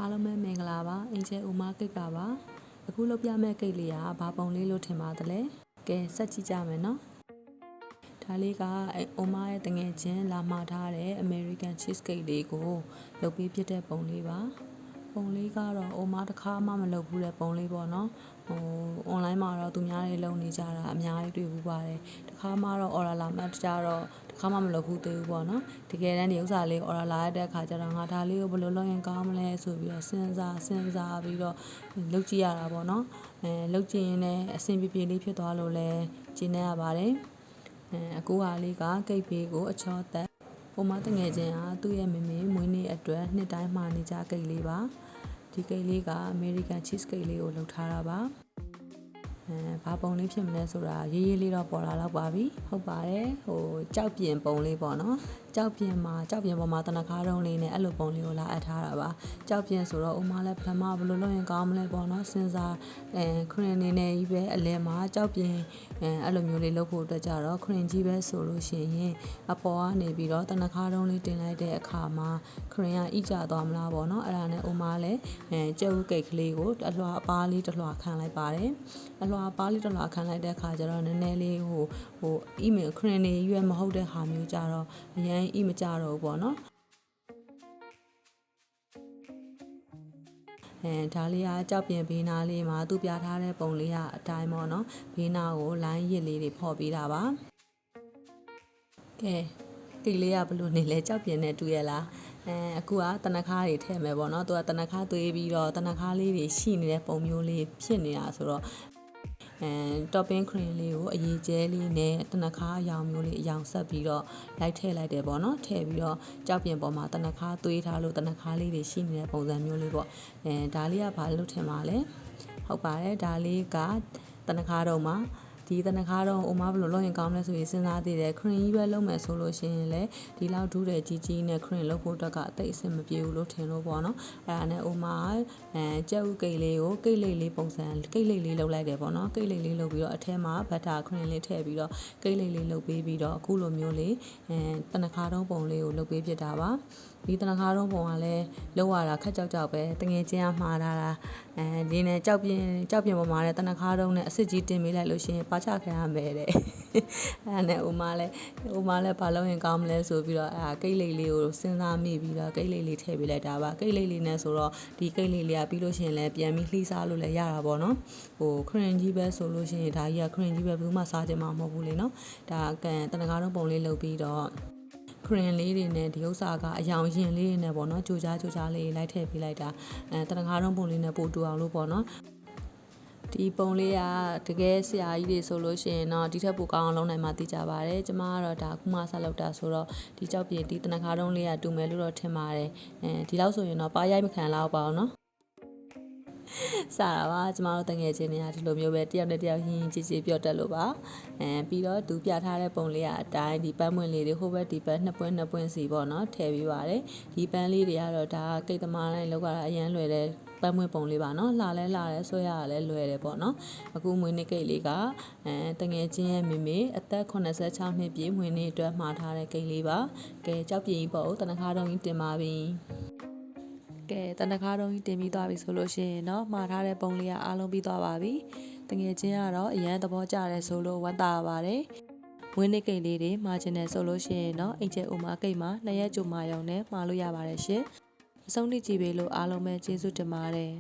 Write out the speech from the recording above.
အားလုံးပဲမင်္ဂလာပါအင်ဂျယ်ဦးမကိတ်ကပါအခုလုပ်ပြမဲ့ကိတ်လေးကဘာပုံလေးလို့ထင်ပါတယ်လဲကဲဆက်ကြည့်ကြမယ်နော်ဒါလေးကအိုမားရဲ့တငယ်ချင်းလာမှာထားတဲ့ American cheesecake လေးကိုလုပ်ပြီးဖြစ်တဲ့ပုံလေးပါပုံလေးကတော့အိုမားတစ်ခါမှမလုပ်ဘူးတဲ့ပုံလေးပေါ့နော်online မှာတော့သူများတွေလုပ်နေကြတာအများကြီးတွေ့ဘူးပါတယ်တစ်ခါမှတော့ order လာမှတတော့တစ်ခါမှမလုပ်ဘူးသေးဘူးပေါ့နော်တကယ်တမ်းဒီဥစ္စာလေး order လာတဲ့အခါကျတော့ငါဒါလေးကိုဘယ်လိုလုပ်ရင်ကောင်းမလဲဆိုပြီးတော့စဉ်းစားပြီးတော့လုပ်ကြည့်ရတာပေါ့နော်လုပ်ကြည့်ရင်လည်းအဆင်ပြေလေးဖြစ်သွားလို့လည်းကျင်းနေရပါတယ်အခုဟာလေးကကိတ်ဘေးကိုအချောသက်ဟိုမှာတငယ်ချင်းကသူ့ရဲ့မမေမွေးနေ့အတွက်နှစ်တိုင်းမှာနေကြကိတ်လေးပါဒီကိတ်လေးက American cheesecake လေးကိုလုပ်ထားတာပါဘာပုံလေးဖြစ်မလဲဆိုတာရေးလေးတော့ပေါ်လာတော့ပါပြီဟုတ်ပါတယ်ကြောက်ပြင်ပုံလေးပေါ့နော်ကြောက်ပြင်ပေါ်မှာတနခါတုံးလေးနဲ့အဲ့လိုပုံလေးကိုလာအပ်ထားတာပါကြောက်ပြင်ဆိုတော့ဥမာလည်းပထမဘယ်လိုလုပ်ရင်ကောင်းမလဲပေါ့နော်စဉ်းစားခရင်နေနေကြီးပဲအလဲမှာကြောက်ပြင်အဲ့လိုမျိုးလေးလုပ်ဖို့အတွက်ကြတော့ခရင်ကြီးပဲဆိုလို့ရှိရင်အပေါ်ကနေပြီးတော့တနခါတုံးလေးတင်လိုက်တဲ့အခါမှာခရင်ကဣကြသွားမလားပေါ့နော်အဲ့ဒါနဲ့ဥမာလည်းကျုပ်ကိတ်ကလေးကိုအလွှာအပားလေးတစ်လွှာခံလိုက်ပါတယ်အလွှာပါးလေးတစ်လွှာခံလိုက်တဲ့အခါကျတော့နည်းနည်းလေးအီမီခရင်နေရွယ်မဟုတ်တဲ့ဟာမျိုးကြတော့အရင်အီမကြတော့ဘူးပေါ့နော်ဒါလေးကကြောက်ပြင်ဘေးနားလေးမှာသူပြထားတဲ့ပုံလေးကအတိုင်းပေါ့နော်ဘေးနားကိုလိုင်းရစ်လေးတွေဖော်ပေးတာပါကဲဒီလေးကဘလို့နေလဲကြောက်ပြင်နဲ့တူရလားအခုကတနခါးတွေထည့်မယ်ပေါ့နော်သူကတနခါးသွေးပြီးတော့တနခါးလေးတွေရှိနေတဲ့ပုံမျိုးလေးဖြစ်နေတာဆိုတော့topping cream လေးကိုအရေးကျဲလေးနဲ့တနခါးအယောင်မျိုးလေးအယောင်ဆက်ပြီးတော့လိုက်ထည့်လိုက်တယ်ပေါ့နော်ထည့်ပြီးတော့ကြောက်ပြင်ပေါ်မှာတနခါးသွေးထားလို့တနခါးလေးတွေရှိနေတဲ့ပုံစံမျိုးလေးပေါ့ဒါလေးကဘာလို့ထင်ပါလဲဟုတ်ပါတယ်ဒါလေးကတနခါးတော့မှာဒီတနခါတော့အိုမားဘယ်လိုလုပ်ရင်ကောင်းလဲဆိုရင်စဉ်းစားသေးတယ်ခရင်ကြီးပဲလုပ်မယ်ဆိုလို့ရှိရင်လည်းဒီလောက်ဒူးတဲ့ကြီးနဲ့ခရင်လုပ်ဖို့အတွက်ကအသိအဆင်မပြေဘူးလို့ထင်လို့ပေါ့နော်အဲ့ဒါနဲ့အိုမားကြက်ဥကိတ်လေးကိုကိတ်လိတ်လေးပုံစံကိတ်လိတ်လေးလုပ်လိုက်တယ်ပေါ့နော်ကိတ်လိတ်လေးလုပ်ပြီးတော့အထဲမှာဘတ်တာခရင်လေးထည့်ပြီးတော့ကိတ်လိတ်လေးလုပ်ပေးပြီးတော့အခုလိုမျိုးလေးတနခါတော့ပုံလေးကိုလုပ်ပေးဖြစ်တာပါဒီတနခါတော့ပုံကလည်းလောက်ရတာခက်ကြောက်ပဲတငယ်ချင်းကမှားထားတာဒီနဲ့ကြောက်ပြင်ပေါ်မှာလည်းတနခါတော့နဲ့အစ်စ်ကြီးတင်ပေးလိုက်လို့ရှိရင်ပါချခံရမယ်တဲ့အဲ့ဒါနဲ့ဥမာလည်းဘာလုပ်ရင်ကောင်းမလဲဆိုပြီးတော့ကိတ်လိတ်လေးကိုစဉ်းစားမိပြီးတော့ကိတ်လိတ်လေးထည့်ပေးလိုက်တာပါကိတ်လိတ်လေးနဲ့ဆိုတော့ဒီကိတ်လိတ်လေးကပြီးလို့ရှိရင်လည်းပြန်ပြီးလှီးစားလို့လည်းရတာပေါ့နော်ခရင်ကြီးပဲဆိုလို့ရှိရင်ဒါကြီးကခရင်ကြီးပဲဘယ်သူမှစားကြမှာမဟုတ်ဘူးလေနော်ဒါတနခါတော့ပုံလေးလုပ်ပြီးတော့ခရင်လေးတွေနဲ့ဒီဥစ္စာကအယောင်ရင်လေးတွေနဲ့ပေါ့နော်ကြိုကြားလေးလိုက်ထည့်ပေးလိုက်တာတနခါတော့ပုံလေးနဲ့ပို့တူအောင်လို့ပေါ့နော်ဒီပုံလေးကတကယ်ဆရာကြီးတွေဆိုလို့ရှိရင်တော့ဒီထက်ပိုကောင်းအောင်လုပ်နိုင်မှသိကြပါတယ်ကျမကတော့ဒါအခုမှဆက်လုပ်တာဆိုတော့ဒီကြောက်ပြေဒီတနခါတုံးလေးကတူမယ်လို့တော့ထင်ပါတယ်ဒီလောက်ဆိုရင်တော့ပါရိုက်မခံလောက်ပါအောင်နော်စားတာပါကျမတို့တငယ်ချင်းတွေကဒီလိုမျိုးပဲတယောက်နဲ့တယောက်ဟင်းကြည်ပြော့တက်လို့ပါပြီးတော့သူပြထားတဲ့ပုံလေးကအတိုင်းဒီပန်းပွင့်လေးတွေဟိုဘက်ဒီဘက်နှစ်ပွင့်စီပေါ့နော်ထည့်ပြီးပါတယ်ဒီပန်းလေးတွေကတော့ဒါကိတ်သမားတိုင်းလောက်ကအရန်လွယ်တဲ့ပန်းပွင့်ပုံလေးပါနော်လှလဲဆွဲရလဲလွယ်တယ်ပေါ့နော်အခုမွေးနေ့ကိတ်လေးကတငယ်ချင်းရဲ့မေအသက်86နှစ်ပြည့်မွေးနေ့အတွက်မှာထားတဲ့ကိတ်လေးပါကဲကြောက်ပြေကြီးပေါ့တနခါတုံးကြီးတင်ပါပြီကဲတနခါတုံးကြီးတင်ပြီးသွားပြီဆိုလို့ရှိရင်တော့မှာထားတဲ့ပုံလေးကအားလုံးပြီးသွားပါပြီတငယ်ချင်းကတော့အရန်သဘောကျတယ်ဆိုလို့ဝမ်းသာပါတယ်မွေးနေ့ကိတ်လေးတွေမှာချင်တယ်ဆိုလို့ရှိရင်တော့အင်ဂျယ်အိုမာကိတ်မှာ2ရက်ကြိုမှာရုံနဲ့မှာလို့ရပါတယ်ရှင်အဆုံးထိကြည့်ပေးလို့အားလုံးပဲကျေးဇူးတင်ပါတယ်